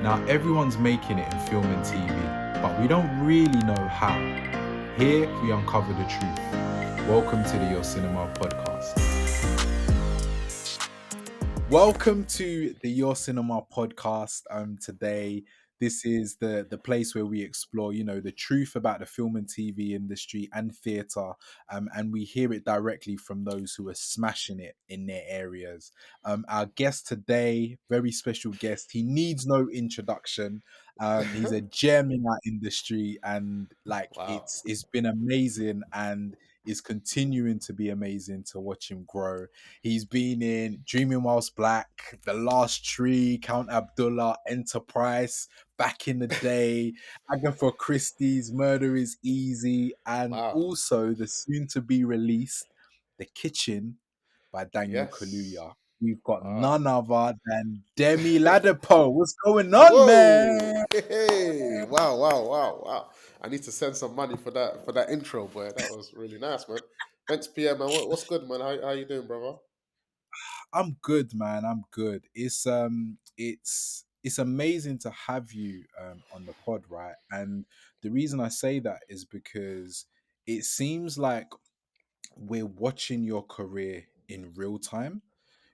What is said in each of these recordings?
Now, everyone's making it in film and TV, but we don't really know how. Here, we uncover the truth. Welcome to the Your Cinema podcast. Welcome to the Your Cinema podcast. Today, this is the place where we explore, the truth about the film and TV industry and theatre, and we hear it directly from those who are smashing it in their areas. Our guest today, very special guest. He needs no introduction. He's a gem in our industry, and like Wow. it's been amazing, and is continuing to be amazing to watch him grow. He's been in Dreaming Whilst Black, The Last Tree, Count Abdullah, Enterprise, back in the day, Agatha Christie's Murder is Easy, and Wow. also the soon to be released The Kitchen by Daniel Yes. Kaluuya. We've got Ah. none other than Demmy Ladipo. What's going on, Whoa. man? Hey. Wow. Wow. Wow. Wow. I need to send some money for that intro, boy. That was really nice, man. Thanks, PM, man. What's good, man? How you doing, brother? I'm good, man. I'm good. It's amazing to have you on the pod, right? And the reason I say that is because it seems like we're watching your career in real time.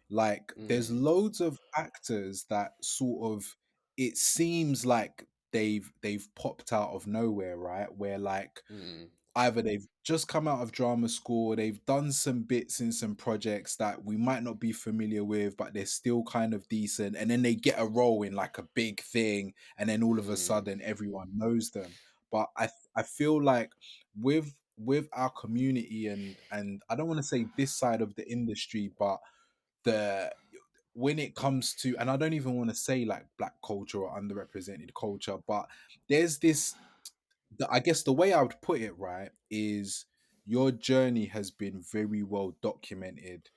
Like there's Mm. loads of actors that sort of it seems like they've popped out of nowhere, right? Where like Mm. either they've just come out of drama school, they've done some bits in some projects that we might not be familiar with, but they're still kind of decent. And then they get a role in like a big thing, and then all of a Mm. sudden everyone knows them. But I feel like with our community and I don't want to say this side of the industry, but the when it comes to, and I don't even want to say like black culture or underrepresented culture, but there's this I guess the way I would put it, right, is your journey has been very well documented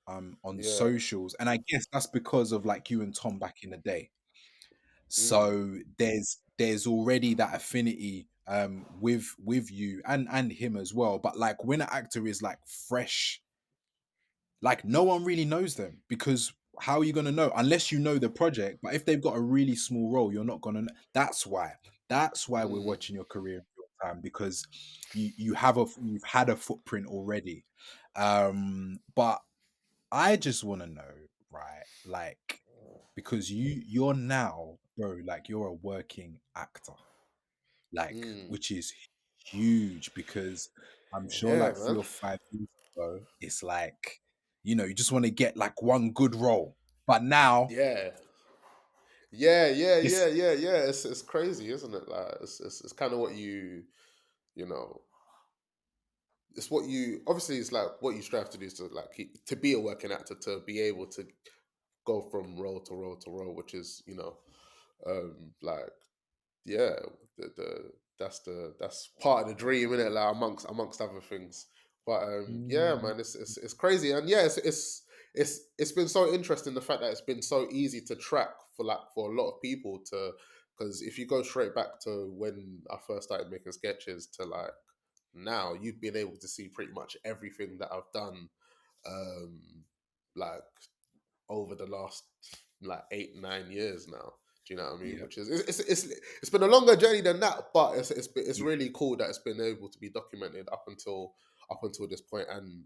on Yeah. socials. And I guess that's because of like you and Tom back in the day. Mm. So there's already that affinity with you and him as well. But like when an actor is like fresh, like no one really knows them because how are you going to know unless you know the project? But if they've got a really small role, you're not going to know. That's why we're Mm. watching your career in real time, because you've had a footprint already. But I just want to know, right, like, because you're now, bro, like you're a working actor, like, Mm. which is huge, because I'm sure Yeah, like three man. or 5 years ago, it's like, you just want to get like one good role. But now Yeah. Yeah. Yeah. it's Yeah. Yeah. Yeah. It's crazy, isn't it? Like it's kind of what you know it's what you obviously it's like what you strive to do is to like to be a working actor, to be able to go from role to role to role, which is like yeah, that's part of the dream, isn't it? Like amongst other things. But yeah, Mm, man, it's crazy, and yeah, it's been so interesting, the fact that it's been so easy to track for a lot of people to, because if you go straight back to when I first started making sketches to like now, you've been able to see pretty much everything that I've done, um, like over the last like 8 9 years now. Do you know what I mean? yeah, Which is it's been a longer journey than that, but it's yeah, really cool that it's been able to be documented up until this point, and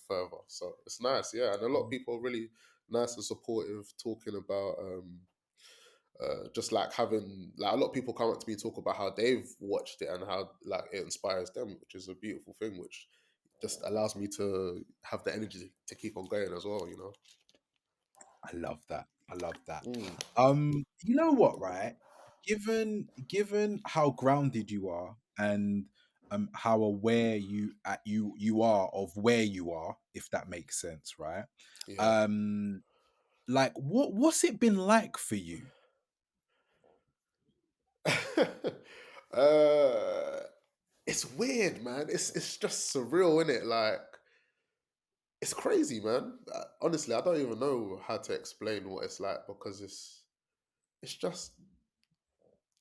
further. So it's nice, yeah. And a lot of mm, people are really nice and supportive, talking about just like having like a lot of people come up to me, talk about how they've watched it and how like it inspires them, which is a beautiful thing, which just allows me to have the energy to keep on going as well. I love that. I love that. Mm. You know what, right? Given how grounded you are, and how aware you are of where you are, if that makes sense, right? Yeah. Um, like what's it been like for you? uh, it's weird, man. It's just surreal, isn't it? Like it's crazy, man. Honestly, I don't even know how to explain what it's like, because it's just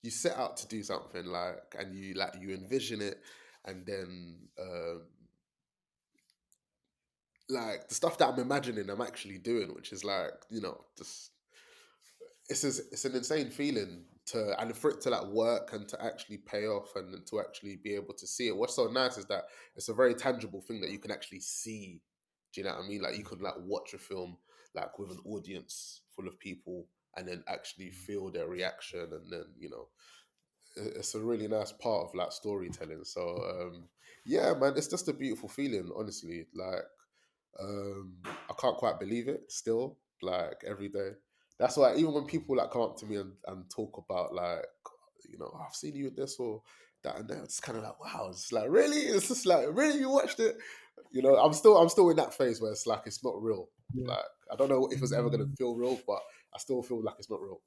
you set out to do something, like, and you envision it, and then like the stuff that I'm imagining I'm actually doing, which is like just it's an insane feeling to, and for it to like work and to actually pay off and to actually be able to see it. What's so nice is that it's a very tangible thing that you can actually see. Do you know what I mean? Like you could like watch a film like with an audience full of people and then actually feel their reaction, and then it's a really nice part of like storytelling. So yeah, man, it's just a beautiful feeling, honestly. Like I can't quite believe it still, like every day. That's why even when people like come up to me and talk about like, "Oh, I've seen you in this or that and that," it's kind of like, wow, it's like really? It's just like, really, you watched it? I'm still in that phase where it's like it's not real. Yeah. Like I don't know if it's ever gonna Mm. feel real, but I still feel like it's not real.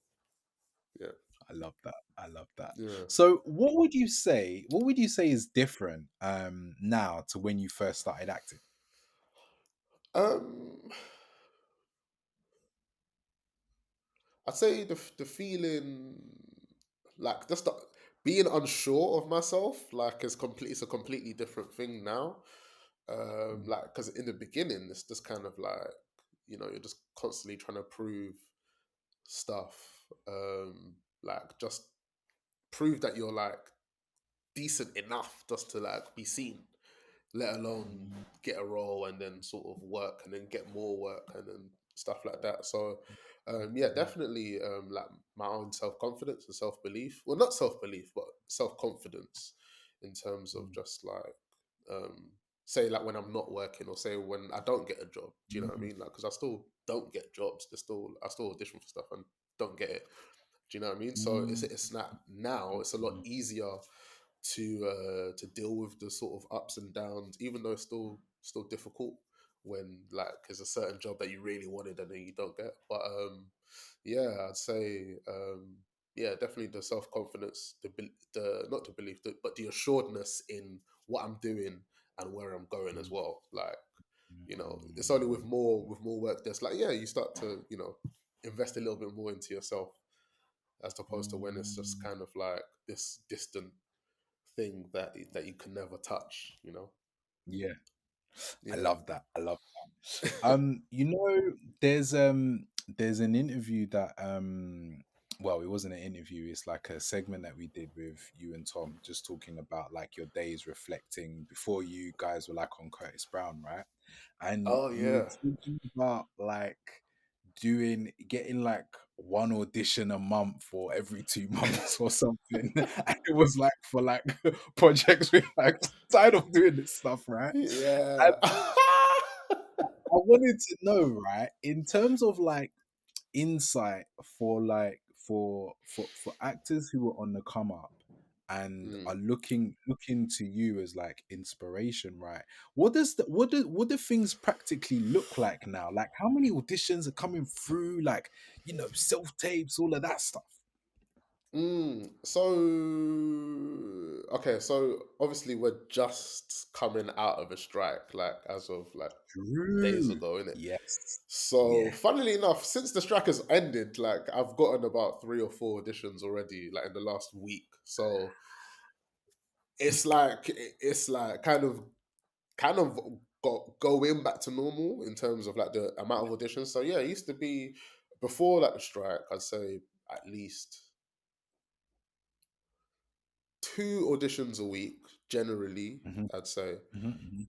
Yeah. I love that. I love that. Yeah. So, what would you say is different now to when you first started acting? Um I'd say the feeling, like just being unsure of myself, like it's a completely different thing now. Mm, Like because in the beginning, it's just kind of like you're just constantly trying to prove stuff, like just prove that you're like decent enough just to like be seen, let alone mm, get a role and then sort of work and then get more work and then stuff like that. So yeah, mm, definitely like my own self confidence and self belief. Well, not self belief, but self confidence in terms of mm, just like um, say like when I'm not working or say when I don't get a job. Do you know what I mm, mean? Like because I still don't get jobs. I still audition for stuff and don't get it. Do you know what I mean? So mm, it's not now. It's a lot mm, easier to deal with the sort of ups and downs, even though it's still difficult when like there's a certain job that you really wanted and then you don't get. But yeah, I'd say yeah, definitely the self confidence, the not the belief, but the assuredness in what I'm doing and where I'm going as mm, well. Like it's only mm, with more work that's like you start to invest a little bit more into yourself as opposed to when it's just mm. kind of like this distant thing that you can never touch. Yeah, I Yeah. love that. I love that. There's an interview that well, it wasn't an interview, it's like a segment that we did with you and Tom, just talking about like your days reflecting before you guys were like on Curtis Brown, right? And Oh you were yeah. talking about like getting like one audition a month or every 2 months or something. And it was like for like projects with like tired of doing this stuff, right? Yeah. I wanted to know, right, in terms of like insight for like for actors who are on the come up and are Mm. looking to you as like inspiration, right? What do things practically look like now? Like how many auditions are coming through? Like, self tapes, all of that stuff. So okay, so obviously we're just coming out of a strike, like as of like days True. ago, innit? Yes. So Yeah. funnily enough, since the strike has ended, like I've gotten about 3 or 4 auditions already, like in the last week. So it's like kind of got going back to normal in terms of like the amount of auditions. So yeah, it used to be before like the strike, I'd say at least 2 auditions a week, generally, Hmm. I'd say. Hmm.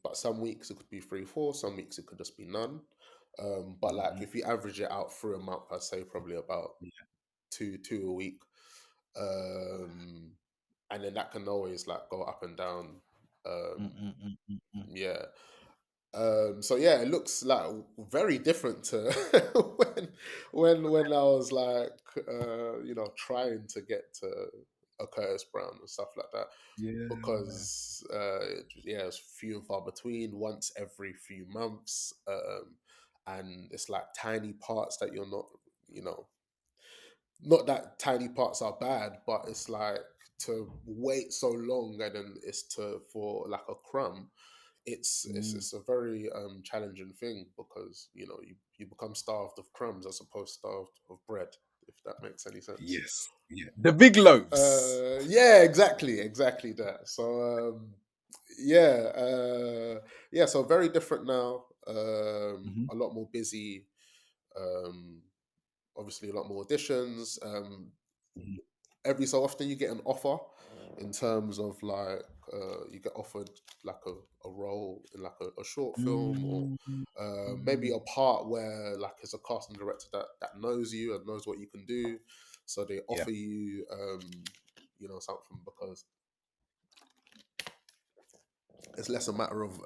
But some weeks it could be 3, 4, some weeks it could just be none. But like Hmm. if you average it out through a month, I'd say probably about Yeah. two a week. Um, and then that can always like go up and down. Um, Mm-mm-mm-mm-mm. yeah. So yeah, it looks like very different to when I was like trying to get to a Curtis Brown and stuff like that Yeah. because yeah, it's few and far between. Once every few months, and it's like tiny parts that you're not you know not that tiny parts are bad, but it's like to wait so long and then it's to for like a crumb. Mm. It's a very challenging thing because you become starved of crumbs as opposed starved of bread, if that makes any sense. Yes. Yeah. The big loaves. Yeah, exactly that. So yeah, yeah. So very different now. Mhm. A lot more busy. Um, obviously a lot more auditions. Mhm. Every so often you get an offer in terms of like you get offered like a role in like a short film, or maybe Mm. a part where like it's a casting director that knows you and knows what you can do, so they Yeah. offer you something, because it's less a matter of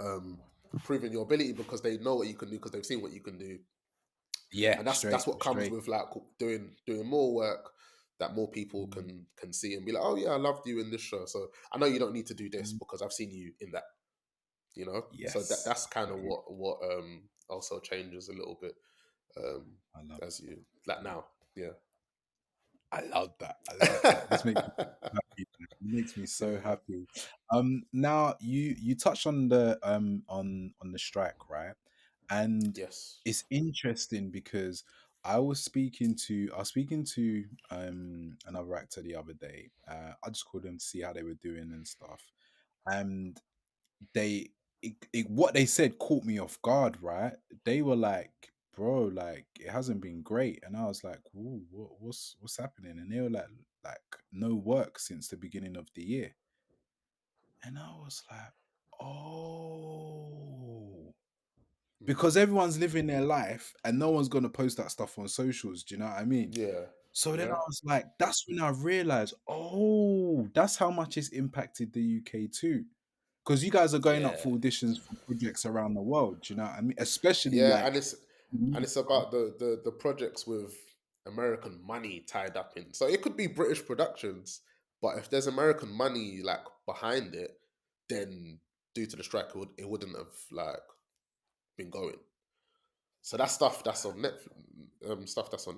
proving your ability, because they know what you can do, because they've seen what you can do. Yeah, And that's straight, what comes straight. with like doing more work that more people Mm. can see and be like, oh yeah, I loved you in this show, so I know you don't need to do this Mm. because I've seen you in that. So that's Yes. kind of Yeah, what also changes a little bit, um I love as you like now. Yeah. I love that. I love that. This makes me happy. Man. It makes me so Yeah. happy. Now you touched on on the strike, right? And Yes. it's interesting because I was speaking to another actor the other day. I just called them to see how they were doing and stuff. And they what they said caught me off guard, right? They were like, "Bro, like it hasn't been great," and I was like, "Ooh, what's happening?" And they were like no work since the beginning of the year, and I was like, "Oh." Mm. Because everyone's living their life and no one's gonna post that stuff on socials. Do you know what I mean? Yeah. So then Yeah. I was like, that's when I realized, oh, that's how much it's impacted the UK too. Because you guys are going up Yeah. for auditions for projects around the world. Do you know what I mean? Especially Yeah, like, and it's about the projects with American money tied up in. So it could be British productions, but if there's American money like behind it, then due to the strike, it wouldn't have like been going. So that's stuff that's on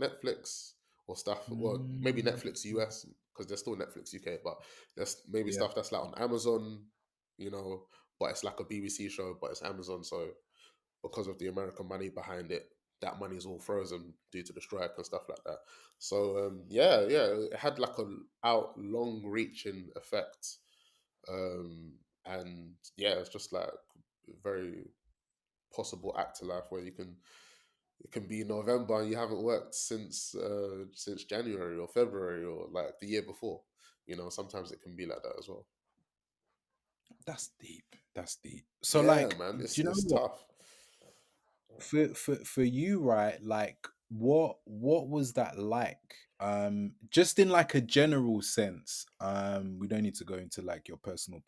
Netflix, or stuff. Well, maybe Mm, Netflix US, because there's still Netflix UK, but there's maybe yeah, stuff that's like on Amazon, but it's like a BBC show, but it's Amazon. So because of the American money behind it, that money is all frozen due to the strike and stuff like that. So yeah, it had like a out long reaching effect, and yeah, it's just like very possible actor life where it can be November and you haven't worked since January or February or like the year before. Sometimes it can be like that as well. that's deep. That's deep. So Yeah, like, man, do it's you know it's what? tough. For you, right? Like, what was that like? Just in like a general sense. We don't need to go into like your personal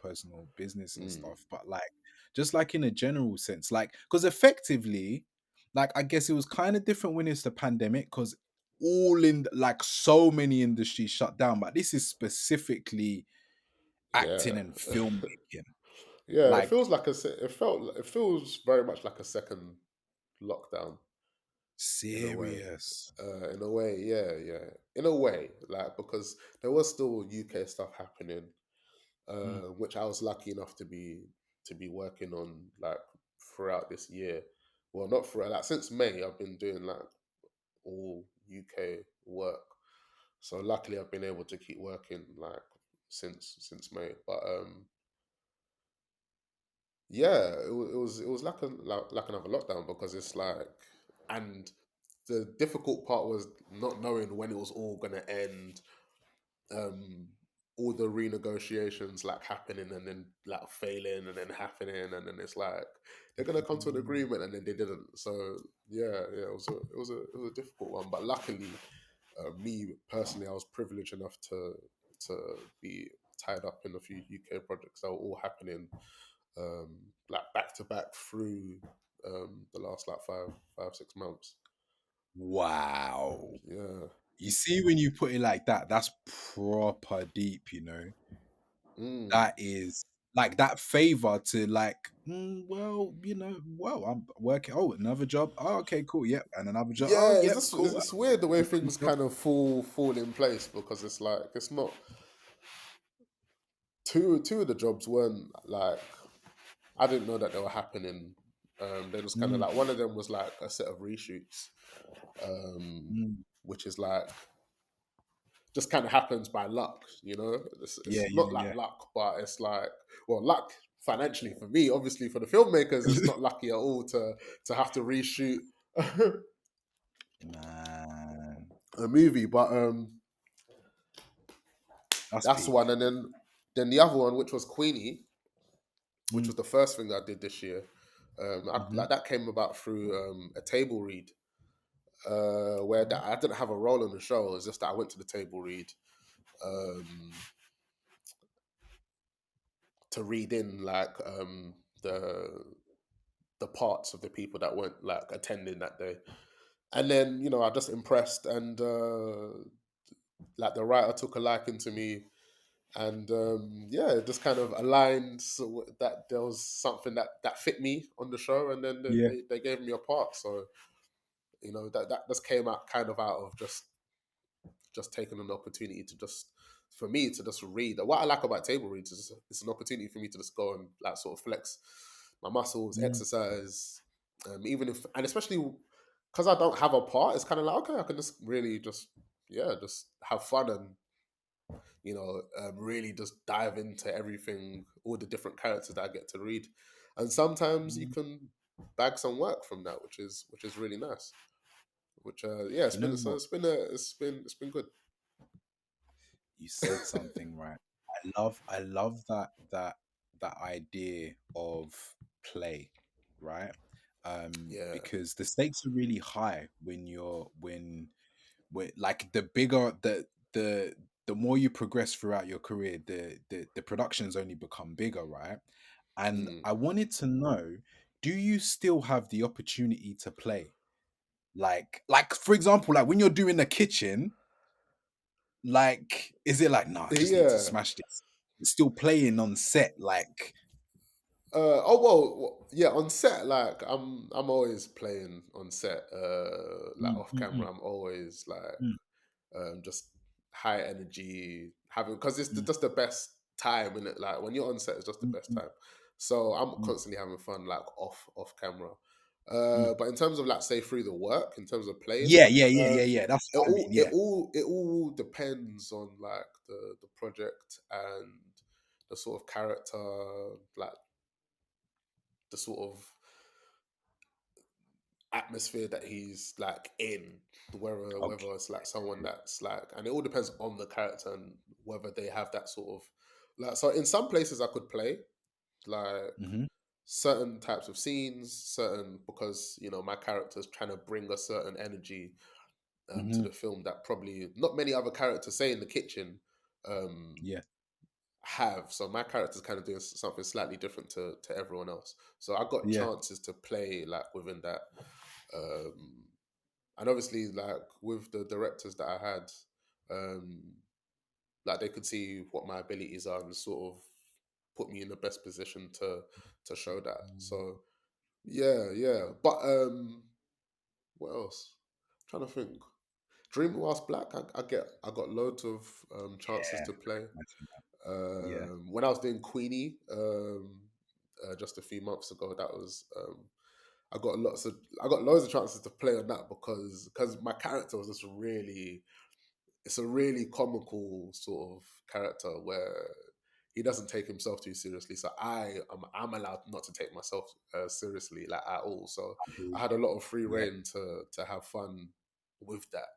business and Mm, stuff, but like just like in a general sense, like because effectively, like I guess it was kind of different when it's the pandemic because all in like so many industries shut down, but this is specifically acting yeah. and filmmaking. Yeah, it Like feels like it feels very much like a second lockdown in a way. serious. In a way, yeah, yeah. In a way, like, because there was still UK stuff happening, Mm, which I was lucky enough to be working on like throughout this year. Well, not throughout, like since May, I've been doing like all UK work. So luckily, I've been able to keep working like since May. But yeah, it was like another lockdown, because it's like, and the difficult part was not knowing when it was all gonna end. Um, all the renegotiations like happening and then like failing and then happening, and then it's like they're gonna come to an mm, agreement and then they didn't. So yeah, it was a difficult one, but luckily, me personally, I was privileged enough to be tied up in a few UK projects that were all happening like back to back through the last like 5, 6 months. wow. Yeah. You see, when you put it like that, that's proper deep, you know? Mm. That is like that favor to like, well, well, I'm working. Oh, another job. Oh, okay, cool. Yep. And another job. Oh, Yeah, yep, cool. it's weird the way Another things job. kind of fall in place, because it's like it's not two of the jobs weren't like, I didn't know that they were happening. They was kind of Mm, like, one of them was like a set of reshoots, mm. which is like just kind of happens by luck, Yeah, it's yeah, not like yeah. luck, but it's like, well, luck financially for me, obviously for the filmmakers, it's not lucky at all to have to reshoot. Man. a movie, but That's that's the one. peak. And then the other one, which was Queenie, which Mm, was the first thing that I did this year. mhm, Like that came about through a table read where mhm, I didn't have a role in the show. It's just that I went to the table read um, to read in like the the parts of the people that weren't like attending that day. And then I just impressed, and like the writer took a liking to me, and yeah, it just kind of aligned so that there was something that fit me on the show, and then yeah, they gave me a part. So that just came out kind of out of just taking an opportunity to just for me to just read. What I like about table reads is it's an opportunity for me to just go and like sort of flex my muscles, mm, exercise, even if and especially because I don't have a part, it's kind of like okay, I can just really just just have fun and really just dive into everything, all the different characters that I get to read, and sometimes you mm. can bag some work from that, which is really nice. Which yeah, it's You know been so what? it's been good. You said something right. I love that idea of play, right? Yeah. Because the stakes are really high when when like the bigger the the more you progress throughout your career, the productions only become bigger, right? And Mm. I wanted to know, do you still have the opportunity to play? Like for example, like when you're doing the kitchen, like, is it like, "Nah, I just need to Yeah. smash this." It's still playing on set, like Oh yeah. On set, like I'm always playing on set. Like mm, off mm, mm, camera, I'm always like mm, just high energy, having because it's mm, just the best time in it. Like when you're on set, it's just the mm, best mm, time. So I'm mm, constantly having fun, like off camera. mm. But in terms of like say through the work, in terms of playing, Yeah, yeah, yeah, yeah, um, yeah, that's it what I mean, all it yeah. all it all depends on like the project and the sort of character, like the sort of atmosphere that he's like in, whether Okay. it's like someone that's like, and it all depends on the character and whether they have that sort of like. So in some places I could play like Mhm, certain types of scenes, certain because my character's trying to bring a certain energy to mhm, the film that probably not many other characters say in the kitchen um yeah, have. So my character's kind of doing something slightly different to everyone else. So I got yeah, chances to play like within that. Um, and obviously, like with the directors that I had, um, like they could see what my abilities are and sort of put me in the best position to show that. So yeah, yeah. But what else? trying to think. Dreaming Whilst Black, I got loads of chances yeah, to play. imagine that. Yeah, When I was doing Queenie just a few months ago, that was I got loads of chances to play on that because my character was just really it's a really comical sort of character where he doesn't take himself too seriously. So I'm allowed not to take myself seriously like at all. So I hear I you. had a lot of free Yeah. reign to have fun with that,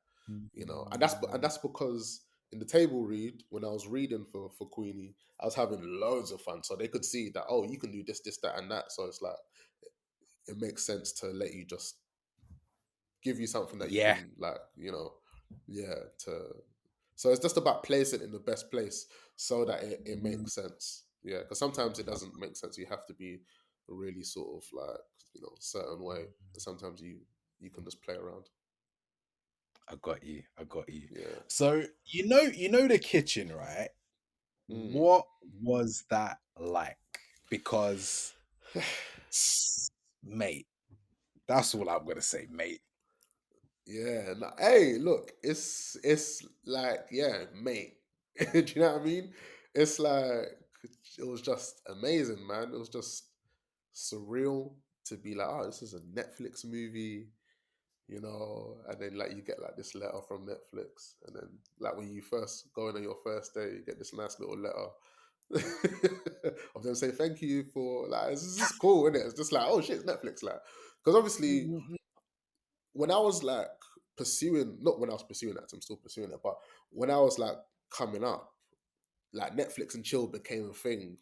and Mm, that's because in the table read when I was reading for Queenie, I was having loads of fun. So they could see that you can do this, that, and that. So it's like it makes sense to let you just give you something that you yeah, can yeah to so it's just about placing it in the best place so that it mm, makes sense, yeah, because sometimes it doesn't make sense. You have to be a really sort of like certain way, and sometimes you can just play around. I got you, I got you. Yeah. So, you know the kitchen, right? Mm. What was that like? Because, mate, that's all I'm gonna say, mate. Yeah, no, hey, look, it's like, yeah, mate. Do you know what I mean? It's like it was just amazing, man. It was just surreal to be like, oh, this is a Netflix movie, and then like you get like this letter from Netflix, and then like when you first go in on your first day, you get this nice little letter of them saying thank you for like this is cool, isn't it? It's just like, oh shit, it's Netflix, like because obviously Mm, when I was like pursuing, not when I was pursuing that, I'm still pursuing it, but when I was like coming up, like Netflix and chill became a thing.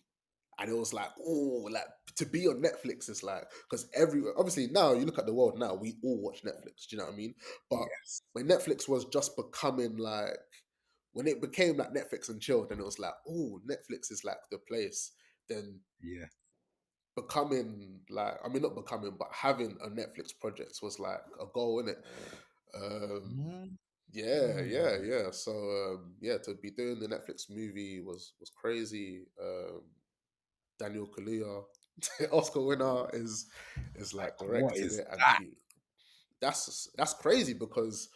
And it was like, oh, like to be on Netflix is like, because every obviously now you look at the world now, we all watch Netflix. Do you know what I mean? But Yes. when Netflix was just becoming like, when it became like Netflix and chill, then it was like, oh, Netflix is like the place. Then Yeah. becoming like, I mean, not becoming, but having a Netflix project was like a goal, innit? Um, Mm. yeah, yeah, yeah. So yeah, to be doing the Netflix movie was crazy. Daniel Kaluuya, Oscar winner, is like Like, what directing is it, and that? he that's crazy because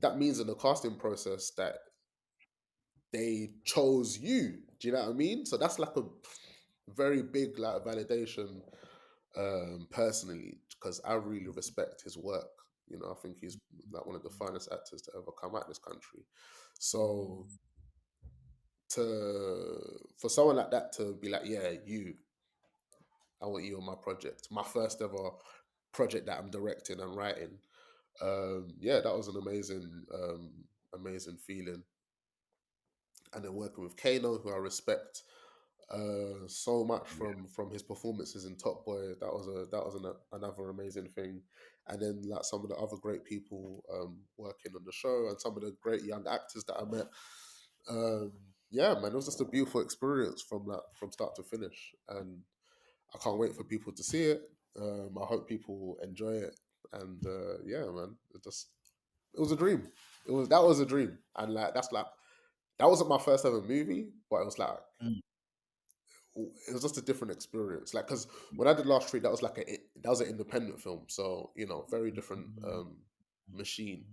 that means in the casting process that they chose you. Do you know what I mean? So that's like a very big like validation, personally, because I really respect his work. You know, I think he's like one of the finest actors to ever come out this country. So to for someone like that to be like, yeah, you, I want you on my project, my first ever project that I'm directing and writing. Yeah, that was an amazing feeling. And then working with Kano, who I respect so much Yeah. from his performances in Top Boy. That was another amazing thing. And then like some of the other great people working on the show, and some of the great young actors that I met. Yeah, man, it was just a beautiful experience from start to finish, and I can't wait for people to see it. I hope people enjoy it, and yeah, man, it was a dream. That was a dream, and like that's like that wasn't my first ever movie, but it was like Mm. it was just a different experience. Like because when I did Last Tree, that was an independent film, so you know, very different machine.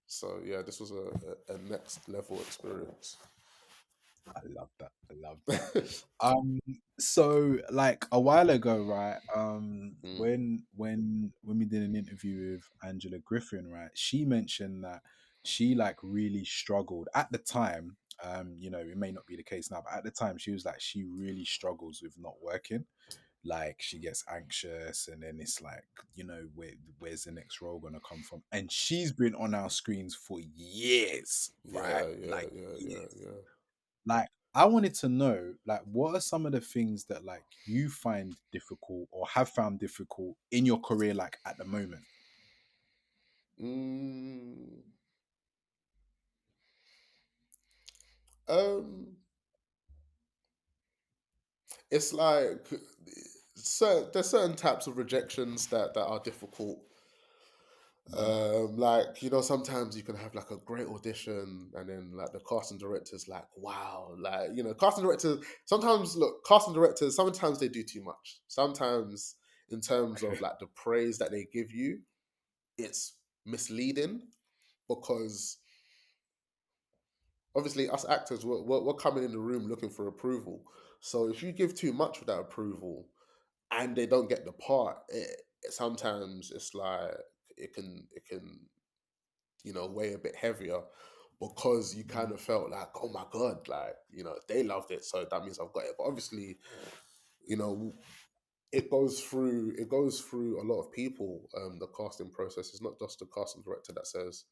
So yeah, this was a next level experience. I love that. I love that. Um, so like a while ago, right? Mm, When we did an interview with Angela Griffin, right? She mentioned that she like really struggled at the time. It may not be the case now, but at the time she was like she really struggles with not working. Like she gets anxious, and then it's like, where's the next role gonna come from? And she's been on our screens for years, right? yeah, yeah, Like yeah, yeah, years. yeah. Like, I wanted to know, like, what are some of the things that like you find difficult or have found difficult in your career, like at the moment? Mm, um, it's like there's certain types of rejections that are difficult. Mhm. Like you know, sometimes you can have like a great audition, and then like the casting director's like, "Wow!" Like you know, casting directors sometimes look casting directors. Sometimes they do too much. Sometimes in terms of like the praise that they give you, it's misleading because obviously us actors we're coming in the room looking for approval. So if you give too much of that approval and they don't get the part, sometimes it's like it can you know weigh a bit heavier because you kind Mhm. of felt like, oh my god, like you know they loved it, so that means I've got it. But obviously, you know, it goes through a lot of people. The casting process is not just the casting director that says,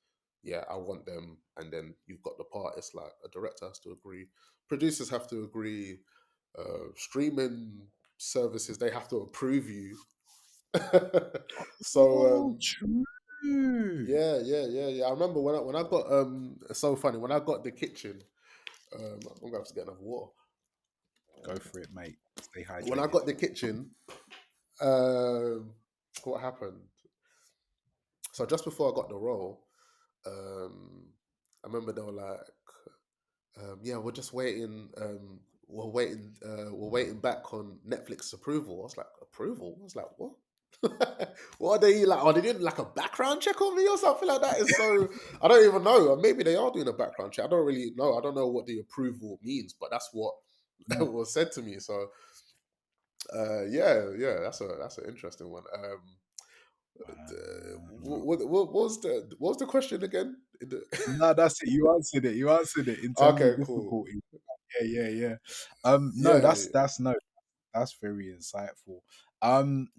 "Yeah, I want them," and then you've got the part. It's like a director has to agree, producers have to agree, streaming services they have to approve you. so Oh, true. yeah, yeah, yeah, yeah. I remember when I got it's so funny when I got the kitchen. I'm gonna have to get another water. Go for it, mate. Stay When I hydrated. got the kitchen, um, what happened? So just before I got the role, I remember they were like, "Yeah, we're just waiting. We're waiting back on Netflix approval." I was like, "Approval?" I was like, "What? What are they like? Are they doing like a background check on me or something like that?" It's so I don't even know. Or maybe they are doing a background check. I don't really know. I don't know what the approval means, but that's what Mm. was said to me. So yeah, yeah, that's an interesting one. Wow. What was the question again? No, that's it. You answered it. You answered it in terms Okay, of cool. difficulty. Yeah, yeah, yeah. No, Yeah. that's no, that's very insightful.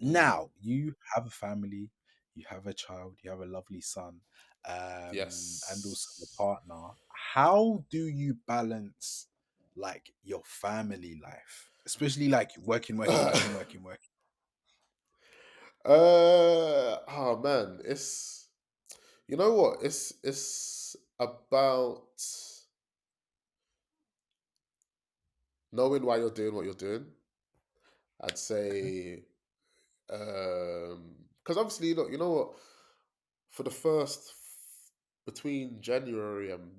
Mm, Now you have a family, you have a child, you have a lovely son, and also a Yes. partner. How do you balance like your family life, especially like working, working, working, working, working? Oh man, it's you know what? It's about knowing why you're doing what you're doing. I'd Okay. say because obviously, look, you know what? For the first between January and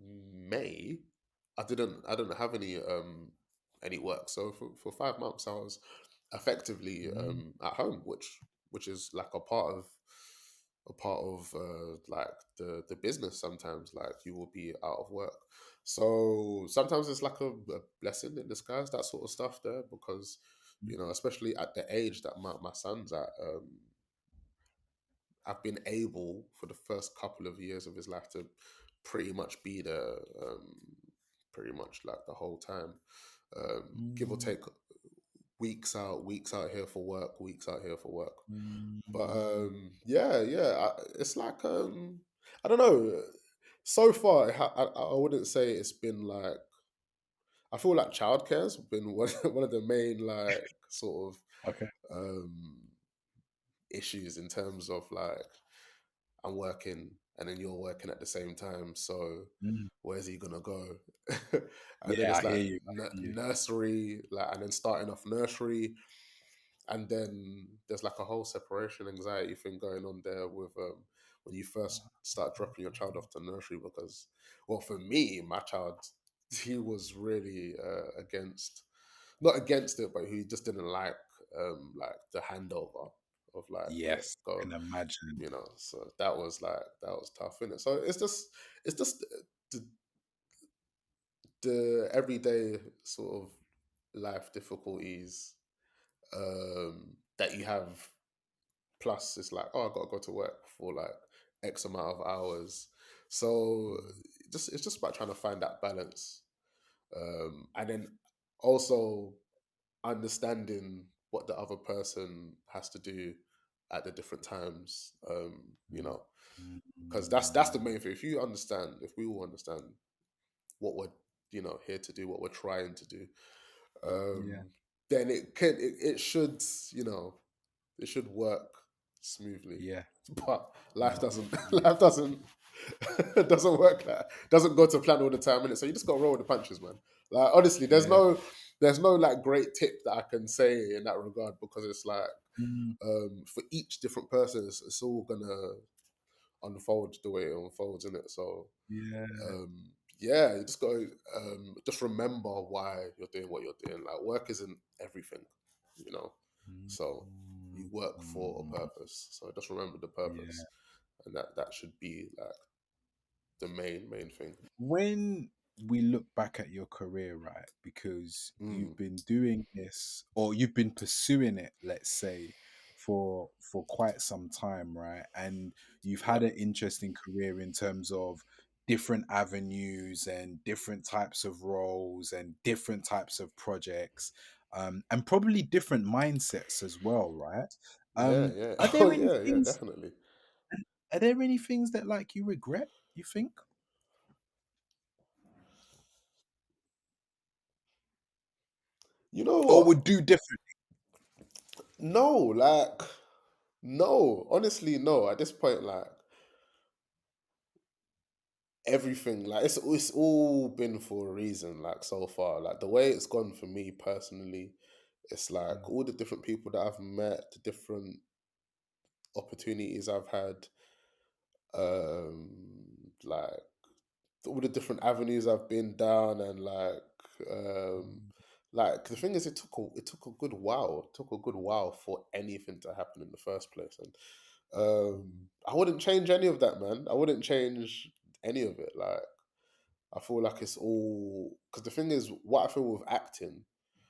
May, I didn't have any work. So for 5 months, I was effectively Mm, at home, which is like a part of like the business. Sometimes like you will be out of work, so sometimes it's like a blessing in disguise, that sort of stuff there, because mm, especially at the age that my son's at. I've been able for the first couple of years of his life to pretty much be there, pretty much like the whole time, give or mm, take weeks out here for work, weeks out here for work. But mm. yeah, yeah, it's like I don't know. So far, I wouldn't say it's been like I feel like childcare's been one of the main like sort of Okay. um issues in terms of like I'm working and then you're working at the same time. So Mm. where's he gonna go? And then Yeah, it's I hear like you. I hear you. nursery, like, and then starting off nursery, and then there's like a whole separation anxiety thing going on there with when you first start dropping your child off to nursery because, well, for me, my child, he was really against, not against it, but he just didn't like the handover of like yeah Yes, I go can imagine. so that was tough, innit? So it's just the, the everyday sort of life difficulties that you have. Plus, it's like, oh, I got to go to work for like X amount of hours. So Mm, it's just about trying to find that balance, and then also understanding what the other person has to do at the different times. mm, Because that's the mm. main thing. If you understand, if we all understand what we're here to do, what we're trying to do, Yeah. um, then it should it should work smoothly. Yeah. But life No. doesn't Yeah. life doesn't doesn't work that doesn't go to plan all the time, innit? So you just got to roll with the punches, man. Like honestly, Yeah. there's no like great tip that I can say in that regard, because it's like Mm, for each different person, it's all gonna unfold the way it unfolds, in it. So yeah. yeah, you just got to just remember why you're doing what you're doing. Like work isn't everything, you know. Mm, So you work for a mm, purpose. So just remember the yeah. purpose, and that should be like the main thing. When we look back at your career, right, because Mm, you've been doing this or you've been pursuing it, let's say, for quite some time, right? And you've had yep. an interesting career in terms of different avenues and different types of roles and different types of projects, and probably different mindsets as well, right? Yeah, yeah. Are Oh there any yeah, yeah, things definitely. are there any things that like you regret, you think? You know Or what? would do different? No, like no. Honestly, no. At this point, like everything, like it's all been for a reason. Like so far, like the way it's gone for me personally, it's like Mm, all the different people that I've met, the different opportunities I've had, like all the different avenues I've been down, and mm, like the thing is, it took a good while. It took a good while for anything to happen in the first place, and mm, I wouldn't change any of that, man. I wouldn't change any of it. Like I feel like it's all because the thing is, what I feel with acting,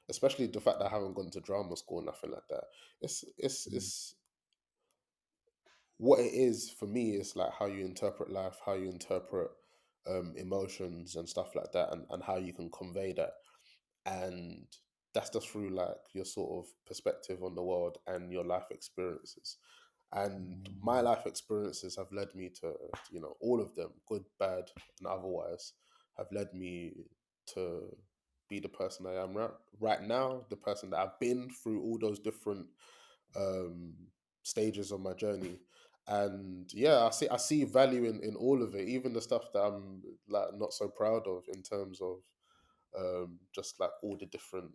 especially the fact that I haven't gone to drama school, nothing like that. mm, It's what it is for me is like how you interpret life, how you interpret emotions and stuff like that, and how you can convey that. And that's just through like your sort of perspective on the world and your life experiences. And my mm, life experiences have led me to, all of them, good, bad, and otherwise, have led me to be the person I am right now, the person that I've been through all those different um, stages of my journey. And yeah, I see value in all of it, even the stuff that I'm like not so proud of in terms of just like all the different,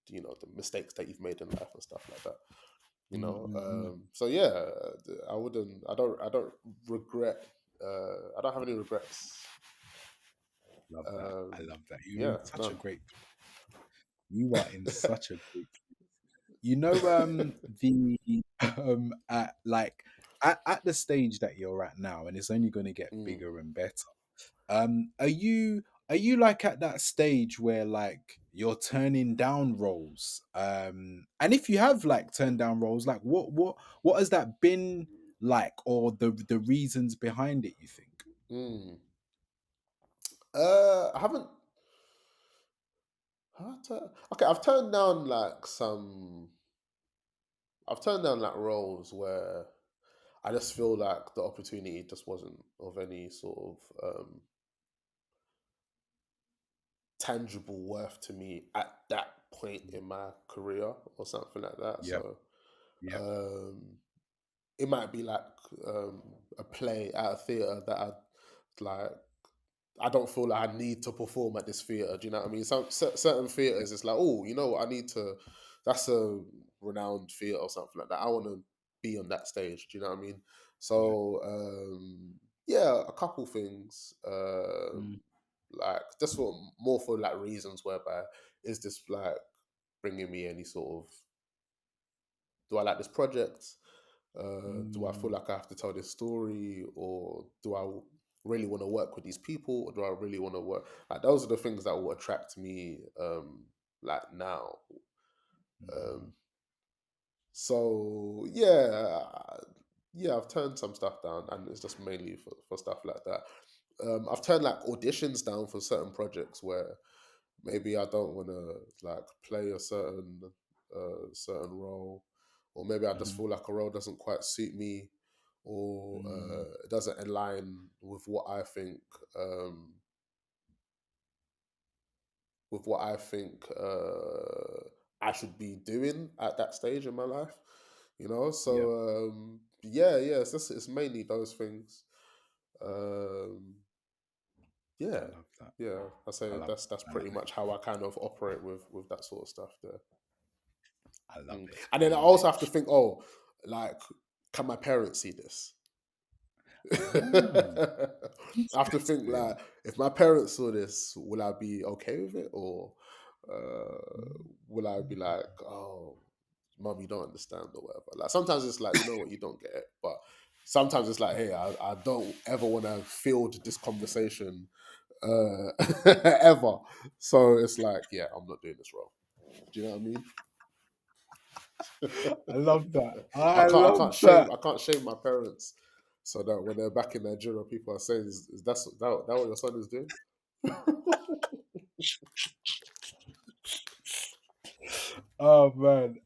the mistakes that you've made in life and stuff like that. mm, mm, mm. So yeah, I don't regret. I don't have any regrets. Love that. I Um, love that. You're in yeah, such a none. great. You are in such a great. You know, the at like at the stage that you're at now, and it's only going to get Mm, bigger and better. Are you like at that stage where like you're turning down roles? And if you have like turned down roles, like what has that been like, or the reasons behind it? You think? mm. I haven't. Okay, I've turned down like some. I've turned down like roles where I just feel like the opportunity just wasn't of any sort of tangible worth to me at that point in my career or something like that. Yep. So Yep. um, it might be like um, a play at a theater that like. I don't feel like I need to perform at this theater. Do you know what I mean? Certain Yep. theaters, it's like, oh, you know what? I need to. That's a renowned theater or something like that. I want to be on that stage. Do you know what I mean? Yep. So yeah, a couple things. Mm, Like just for more for like reasons whereby is this like bringing me any sort of, do I like this project? Do I feel mm, like I have to tell this story, or do I really want to work with these people, or do I really want to work? Like those are the things that will attract me. Like now. mm, Um, so yeah, yeah, I've turned some stuff down, and it's just mainly for stuff like that. I've turned like auditions down for certain projects where maybe I don't want to like play a certain role, or maybe I just mhm, feel like a role doesn't quite suit me, or mm, it doesn't align with what I think um, I should be doing at that stage in my life. yep. So yeah, it's mainly those things. Um, I yeah, love that. yeah. I I say love. that's I love pretty it. much how I kind of operate with that sort of stuff there. I love it. And I then I love also it. have to think, oh, like, can my parents see this? Ah, I have to think interesting. like, if my parents saw this, will I be okay with it, or will I be like, oh, mom, you don't understand or whatever? Like sometimes it's like, you know what, you don't get it, but sometimes it's like, hey, I don't ever want to field this conversation ever. So it's like, yeah, I'm not doing this role. Do you know what I mean? I love that. I I can't I love can't that. shame I can't shame my parents so that when they're back in Nigeria, people are saying, is that what your son is doing? Oh man.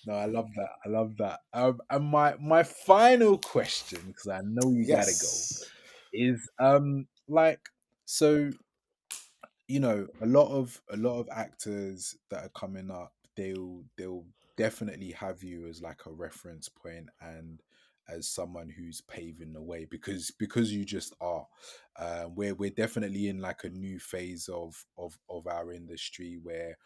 No, I love that. I love that. And my final question, because I know you gotta go, Yes. is like, so a lot of actors that are coming up, they'll definitely have you as like a reference point, and as someone who's paving the way, because you just are. We're definitely in like a new phase of our industry, where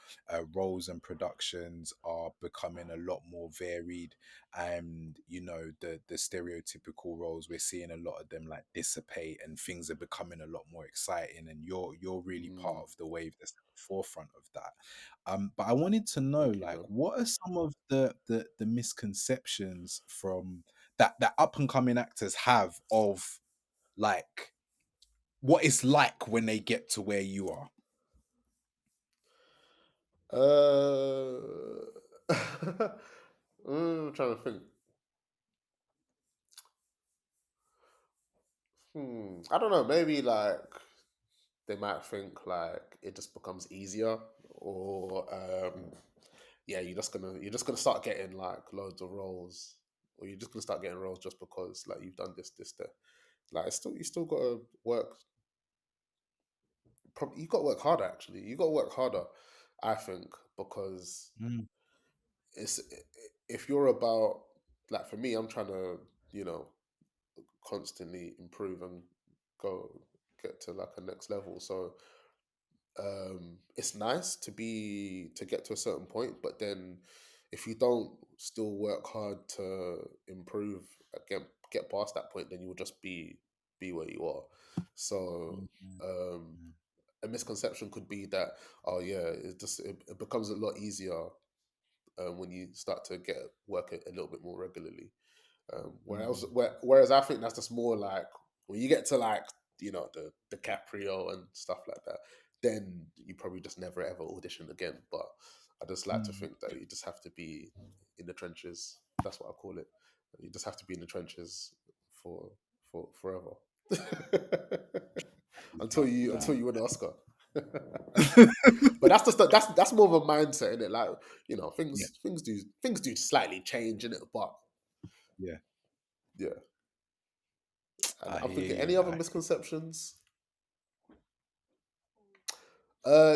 roles and productions are becoming a lot more varied, and the stereotypical roles, we're seeing a lot of them like dissipate, and things are becoming a lot more exciting, and you're really part Mm, of the wave that's at the forefront of that. But I wanted to know, thank you, like, man. what are some of the misconceptions from that up and coming actors have of, like, what it's like when they get to where you are? Uh, I'm trying to think. I don't know. Maybe like they might think like it just becomes easier, or yeah, you're just gonna start getting like loads of roles, or you're just gonna start getting roles just because like you've done this, there. Like it's still you still gotta work. Probably you got to work harder. Actually, you got to work harder. I think because Mm, it's if you're about like for me, I'm trying to constantly improve and go get to like a next level. So it's nice to get to a certain point, but then if you don't still work hard to improve, get past that point, then you will just be where you are. So mm, mm, um, mm, a misconception could be that, oh yeah, it becomes a lot easier when you start to get work a little bit more regularly. Whereas, mm, whereas I think that's just more like when you get to like the DiCaprio and stuff like that, then you probably just never ever audition again. But I just like to mm. think that you just have to be in the trenches. That's what I call it. You just have to be in the trenches for forever Love until that. you win an Oscar. But that's just that's more of a mindset in it. Like Yeah, things do slightly change in it, but yeah. yeah. And I I'm hear thinking, you. any other misconceptions?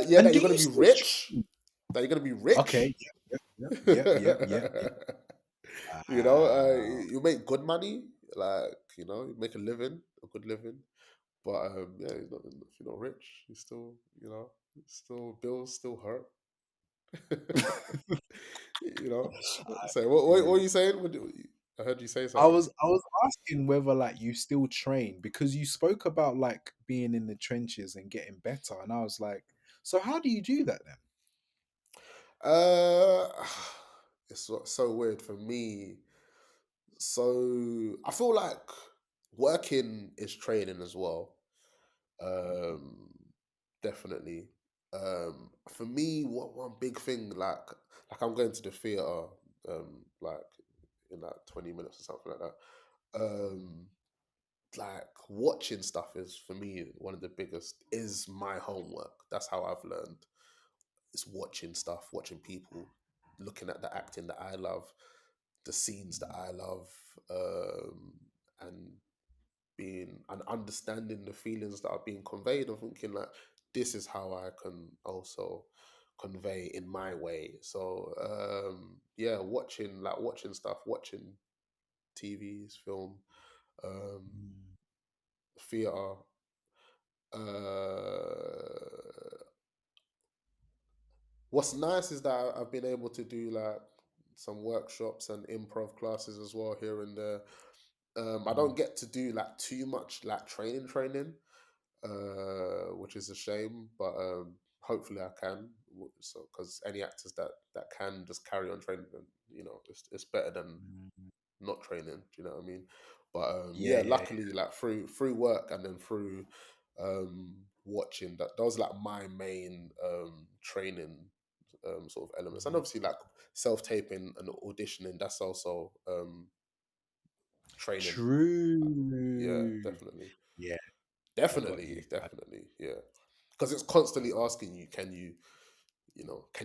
Yeah, And that do you're gonna you be still rich. That you're gonna be Okay. rich. Yep, yep, yep, yep, yep, yep. Wow. You make good money. Like you make a living, a good living. But yeah, if you're not rich, you still still bills still hurt. you know. So what are Yeah. you saying? I heard you say I something. was I was asking whether like you still train because you spoke about like being in the trenches and getting better, and I was like, so how do you do that then? Uh, it's so weird for me. So I feel like working is training as well. Mhm, Um, definitely. For me, what one big thing like I'm going to the theater like in like 20 minutes or something like that. Like watching stuff is for me one of the biggest is my homework. That's how I've learned. It's watching stuff, watching people, looking at the acting that I love, the scenes that mhm, I love, and being and understanding the feelings that are being conveyed and thinking like this is how I can also convey in my way. So yeah, watching stuff, watching TVs, film, um, mm, theater. Uh, what's nice is that I've been able to do like some workshops and improv classes as well here and there. I mm, don't get to do like too much like training, which is a shame. But hopefully I can. So because any actors that can just carry on training, then it's better than mm. not training. Do you know what I mean? But Yeah, yeah, yeah, yeah. luckily, like through work and then through watching those like my main training sort of elements, and Mhm. obviously like self taping and auditioning. That's also training. Yeah, True. definitely. Yeah, I got Definitely, you. definitely, yeah. Because it's constantly asking you, can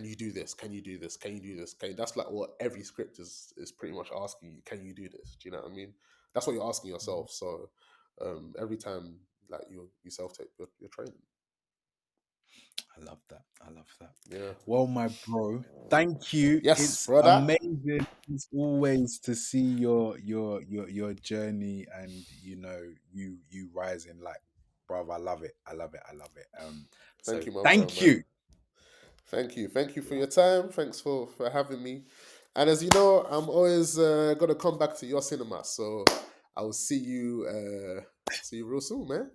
you do this? Can you do this? Can you do this? That's like what every script is pretty much asking you. Can you do this? Do you know what I mean? That's what you're asking Mm. yourself. So every time like you self tape, you're training. I love that. I love that. Yeah. Well, my bro, thank you. Yes, It's brother. amazing as always to see your journey and you rising like brother. I love it. I love it. I love it. So Thank you, my bro, thank man. you. Thank you for Yeah. your time. Thanks for having me. And as you know, I'm always gonna come back to your cinema. So I will see you real soon, man.